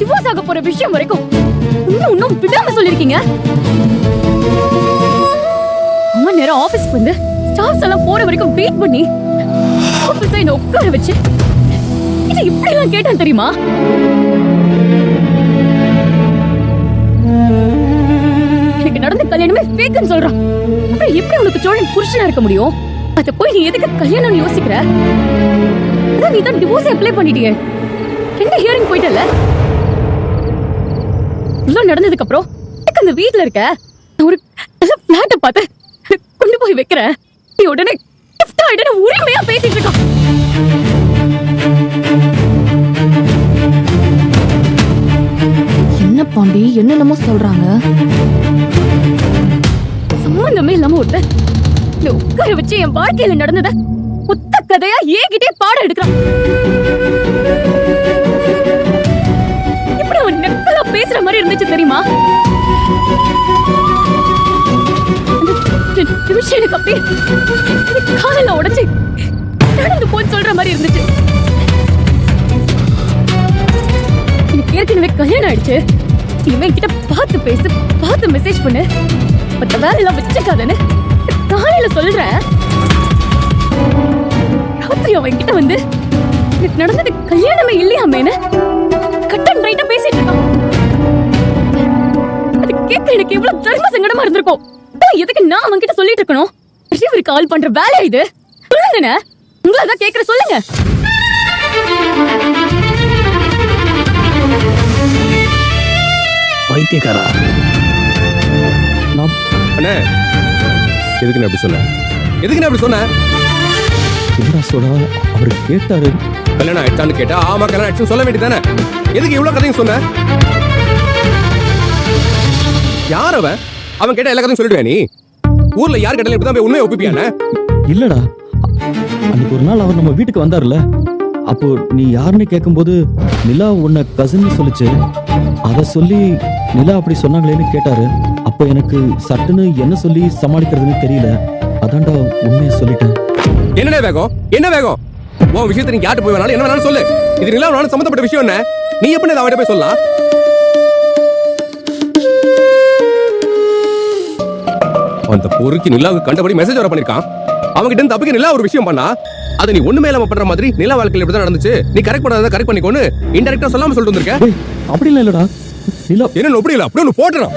Divorce ஆக போற விஷயம் வரைக்கும் இன்னும் விடாம சொல்லிருக்கீங்க. அம்மா நேரம் ஆபீஸ்க்கு வந்து ஸ்டாஃப்ஸ் எல்லாம் போற வரைக்கும் வெயிட் பண்ணி ஆபீஸ்ல என்ன உட்கார வச்சு இதை இப்படி எல்லாம் கேட்டான் தெரியுமா? எனக்கு நடந்த கல்யாணமே ஃபேக்னு சொல்றான். அப்புறம் எப்படி உனக்கு சோழன் புருஷனா இருக்க முடியும்? அத போய் நீ எதுக்கு கல்யாணம்னு யோசிக்கிற? அதான் நீ தான் டிவோர்ஸ் அப்ளை பண்ணிட்டியே. என்ன ஹியரிங் போயிட்டல? எல்லாம் நடந்ததுக்கு அப்புறம் அந்த வீட்ல இருக்க ஒரு நல்ல பிளாட்ட பார்த்து கொண்டு போய் வைக்கிறேன். நீ உடனே கிஃப்ட் ஆயிடுன்னு உரிமையா பேசிட்டு இருக்கான். என்ன பாண்டி என்னென்னமோ சொல்றாங்க. சம்பந்தமே இல்லாம ஒருத்தர் இந்த உட்கார வச்சு என் வாழ்க்கையில நடந்தத மொத்த கதையா ஏகிட்டே பாடம் எடுக்கிறான். எப்படி அவன் நெக்கலா பேசுற மாதிரி இருந்துச்சு தெரியுமா? அந்த நிமிஷம் எனக்கு அப்படியே காலையில உடைச்சு நடந்து போன்னு சொல்ற மாதிரி இருந்துச்சு. எனக்கு ஏற்கனவே கல்யாணம் ஆயிடுச்சு. இவன் கிட்ட பார்த்து பேசு, பார்த்து மெசேஜ் பண்ணு, மத்த வேலையெல்லாம் வச்சுக்காதன்னு காலையில சொல்றேன். ராத்திரி அவன் கிட்ட வந்து எனக்கு நடந்தது கல்யாணமே இல்லையாமேன்னு கட் அண்ட் ரைட்டா பேசிட்டு இருக்கான். அது கேட்க எனக்கு எவ்வளவு தர்ம சங்கடமா இருந்திருக்கும். எதுக்கு நான் அவன் கிட்ட சொல்லிட்டு இருக்கணும்? ஒரு கால் பண்ற வேலை இது. சொல்லுங்க, உங்களை தான் கேட்கற, சொல்லுங்க. பைத்தியக்காரா. அண்ணே, எதுக்கு நான் அப்படி சொன்னேன்? எதுக்கு நான் அப்படி சொன்னேன்? என்ன சொல்ல? அவர் கேட்டாரு. கல்யாணம் ஆயிடுச்சான்னு கேட்டா ஆமா கல்யாணம் ஆயிடுச்சுன்னு சொல்ல வேண்டியதானே? எதுக்கு இவ்வளவு கதையும் சொன்ன? யார் அவன்? அவன் கேட்ட எல்லா கதையும் சொல்லிடுவே நீ? ஊர்ல யார் கேட்டாலும் இப்படிதான் போய் உண்மையை ஒப்பிப்பியானே? இல்லடா, அன்னைக்கு ஒரு நாள் அவர் நம்ம வீட்டுக்கு வந்தாருல, அப்போ நீ யாருன்னு கேட்கும்போது நிலா உன்னை கசின்னு சொல்லிச்சு. அத சொல்லி நிலா அப்படி சொன்னாங்களேன்னு கேட்டாரு. அப்போ எனக்கு சட்டுன்னு என்ன சொல்லி சமாளிக்கிறதுன்னு தெரியல. அதான்டா உண்மையை சொல்லிட்டேன். என்ன வேகம்? என்ன வேகம்? உன் விஷயத்தை நீ யார்கிட்ட போய் வேணாலும் என்ன வேணாலும் சொல்லு. இது நிலா நானும் சம்பந்தப்பட்ட விஷயம் என்ன? நீ எப்படி அவட்ட போய் சொல்லலாம்? அந்த பொறுக்கி நிலாவுக்கு கண்டபடி மெசேஜ் வர பண்ணிருக்கான். அவன்கிட்ட இருந்து தப்பிக்க நிலா ஒரு விஷயம் பண்ணா, அதை நீ ஒண்ணுமே இல்லாம பண்ற மாதிரி நிலா வாழ்க்கையில இப்படிதான் நடந்துச்சு, நீ கரெக்ட் பண்ணாத கரெக்ட் பண்ணிக்கோன்னு இன்டெரக்டா சொல்லாம சொல்லிட்டு வந்திருக்க. அப்படி இல்லடா நிலா. என்ன அப்படி இல்ல, அப்படி ஒண்ணு போட்டுறான்.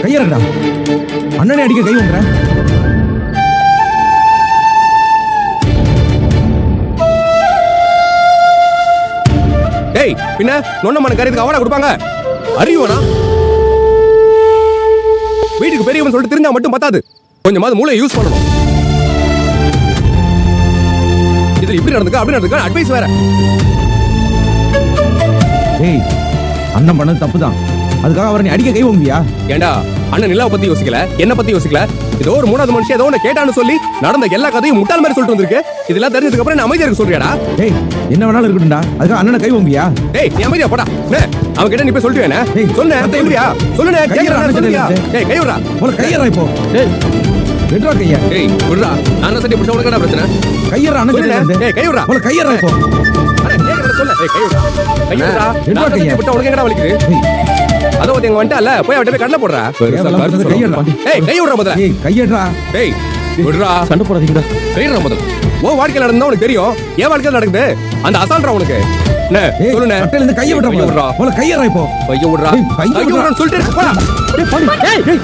கையறடா, அண்ணனை அடிக்க கை வந்துற. டேய், பின்ன நொண்ணமான காரியத்துக்கு அவனா கொடுப்பாங்க? அறியுவனா? வீட்டுக்கு பெரியவன் சொல்லிட்டு தெரிஞ்சா மட்டும் பத்தாது, கொஞ்சமாவது மூளை யூஸ் பண்ணணும். இதுல இப்படி நடந்துக்க அப்படி நடந்துக்க அட்வைஸ் வேற. ஏய், அண்ணன் பண்ணது தப்புதான். அதுக்காக அவரை நீ அடிக்க கை வாங்குவியா? ஏண்டா, அண்ணன் நிலாவை பத்தி யோசிக்கல, என்ன பத்தி யோசிக்கல. ஏதோ ஒரு மூணாவது மனுஷன் ஏதோ ஒண்ணு கேட்டான்னு சொல்லி நடந்த எல்லா கதையும் முட்டாள் மாதிரி சொல்லிட்டு வந்திருக்கு. இதெல்லாம் தெரிஞ்சதுக்கு அப்புறம் அமைதியா இருக்க சொல்றியாடா? ஏய், என்ன வேணாலும் இருக்கட்டும்டா, அதுக்காக அண்ணனை கை வாங்குவியா? டேய், நீ அமைதியா போடா. அவன் கிட்ட நீ போய் சொல்லிட்டு வேணா? ஏய், சொல்லுனே, சொல்லுவியா? சொல்லுனே, கேக்குறானே சொல்லுவியா? டேய், கை விடுடா. உன கையறா இப்போ. டேய், வெட்றா கைய. டேய், விடுடா. நான் சட்டி புடிச்ச உனக்கு என்ன பிரச்சனை? கையறா அண்ணன் கிட்ட. டேய், கை விடுடா. உன கையறா இப்போ. அட, கேக்குறத சொல்லு. டேய், கை விடுடா. கை விடுடா. வெட்றா நான் கைய. புடிச்ச உனக்கு என்னடா வலிக்குது? அதோ ஒருத்தங்க வந்துட்டால, போய் அவட்ட போய் கடல போடுறா. கையறா. டேய், கை விடுறா முதல்ல. ஏய், கையறா. டேய், விடுறா. சண்டை போடாதீங்கடா. கை விடுறா முதல்ல. உன் வாழ்க்கையில நடந்தா உனக்கு தெரியும், என் வாழ்க்கையில நடக்குது. அந்த அசால்ட்ரா உனக்கு. என்ன சொல்லுனே? கட்டையில இருந்து கைய விடுறா. உன கையறா இப்போ. கைய விடுறா. கைய கைய விடுறான்னு சொல்லிட்டு போடா. ஏய் பாண்டி, ஏய்